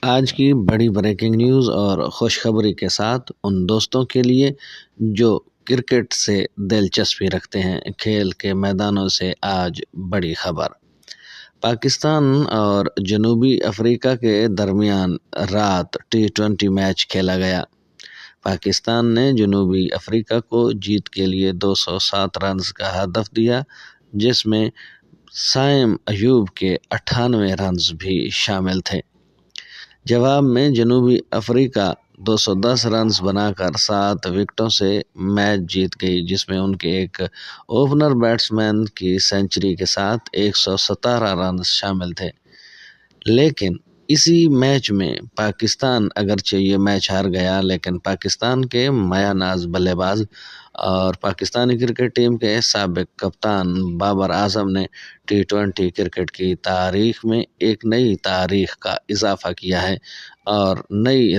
آج کی بڑی بریکنگ نیوز اور خوشخبری کے ساتھ ان دوستوں کے لیے جو کرکٹ سے دلچسپی رکھتے ہیں، کھیل کے میدانوں سے آج بڑی خبر۔ پاکستان اور جنوبی افریقہ کے درمیان رات T20 میچ کھیلا گیا۔ پاکستان نے جنوبی افریقہ کو جیت کے لیے 207 رنز کا ہدف دیا، جس میں سائم ایوب کے 98 رنز بھی شامل تھے۔ جواب میں جنوبی افریقہ 210 رنز بنا کر 7 وکٹوں سے میچ جیت گئی، جس میں ان کے ایک اوپنر بیٹسمین کی سنچری کے ساتھ 117 رنز شامل تھے۔ لیکن اسی میچ میں پاکستان اگرچہ یہ میچ ہار گیا، لیکن پاکستان کے مایہ ناز بلے باز اور پاکستانی کرکٹ ٹیم کے سابق کپتان بابر اعظم نے T20 کرکٹ کی تاریخ میں ایک نئی تاریخ کا اضافہ کیا ہے اور نئی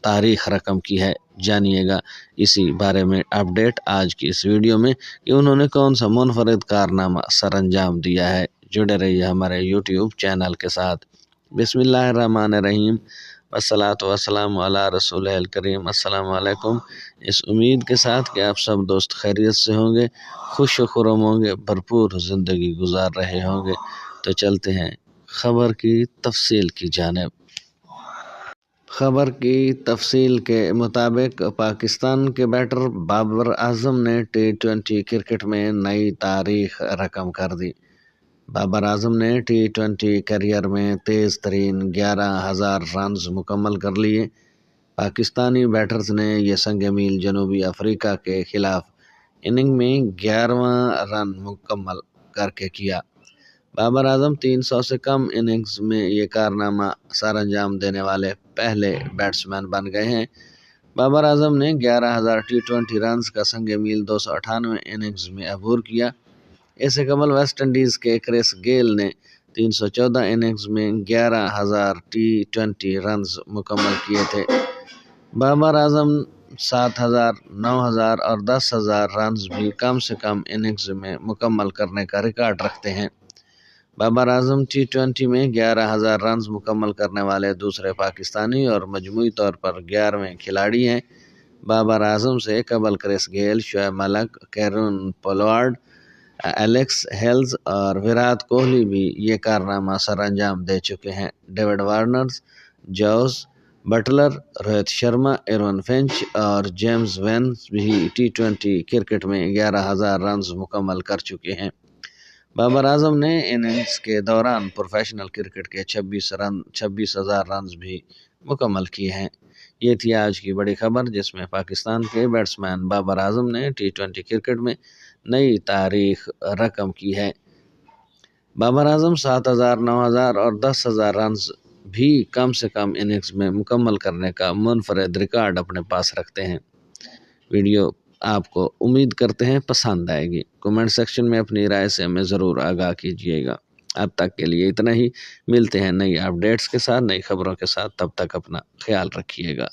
تاریخ رقم کی ہے۔ جانیے گا اسی بارے میں اپڈیٹ آج کی اس ویڈیو میں کہ انہوں نے کون سا منفرد کارنامہ سر انجام دیا ہے۔ جڑے رہیے ہمارے YouTube چینل کے ساتھ۔ بسم اللہ الرحمن الرحیم، والصلاۃ والسلام علی رسول الکریم۔ السلام علیکم۔ اس امید کے ساتھ کہ آپ سب دوست خیریت سے ہوں گے، خوش و خرم ہوں گے، بھرپور زندگی گزار رہے ہوں گے، تو چلتے ہیں خبر کی تفصیل کی جانب۔ خبر کی تفصیل کے مطابق پاکستان کے بیٹر بابر اعظم نے T20 کرکٹ میں نئی تاریخ رقم کر دی۔ بابر اعظم نے T20 کیریئر میں تیز ترین 11,000 رنز مکمل کر لیے۔ پاکستانی بیٹرز نے یہ سنگ میل جنوبی افریقہ کے خلاف اننگ میں 11واں رن مکمل کر کے کیا۔ بابر اعظم 300 سے کم اننگز میں یہ کارنامہ سر انجام دینے والے پہلے بیٹسمین بن گئے ہیں۔ بابر اعظم نے 11,000 T20 رنز کا سنگ میل 298 اننگز میں عبور کیا۔ اس سے قبل ویسٹ انڈیز کے کرس گیل نے 314 اننگز میں 11,000 T20 رنز مکمل کیے تھے۔ بابر اعظم 7,000، 9,000 اور 10,000 رنز بھی کم سے کم اننگز میں مکمل کرنے کا ریکارڈ رکھتے ہیں۔ بابر اعظم T20 میں 11,000 رنز مکمل کرنے والے دوسرے پاکستانی اور مجموعی طور پر 11ویں کھلاڑی ہیں۔ بابر اعظم سے قبل کرس گیل، Shoaib Malik, کیرون Pollard, Alex heals اور ویرات کوہلی بھی یہ کارنامہ سر انجام دے چکے ہیں۔ David Warner, Jos Buttler, Rohit Sharma, Aaron فنچ اور جیمز وینس بھی T20 کرکٹ میں 11,000 رنز مکمل کر چکے ہیں۔ بابر اعظم نے اننگز کے دوران پروفیشنل کرکٹ کے 26,000 رنز بھی مکمل کیے ہیں۔ یہ تھی آج کی بڑی خبر، جس میں پاکستان کے بیٹسمین بابر اعظم نے T20 کرکٹ میں نئی تاریخ رقم کی ہے۔ بابر اعظم 7,000، 9,000 اور 10,000 رنز بھی کم سے کم اننگز میں مکمل کرنے کا منفرد ریکارڈ اپنے پاس رکھتے ہیں۔ ویڈیو آپ کو امید کرتے ہیں پسند آئے گی۔ کمنٹ سیکشن میں اپنی رائے سے ہمیں ضرور آگاہ کیجیے گا۔ اب تک کے لیے اتنا ہی، ملتے ہیں نئی اپڈیٹس کے ساتھ، نئی خبروں کے ساتھ، تب تک اپنا خیال رکھیے گا۔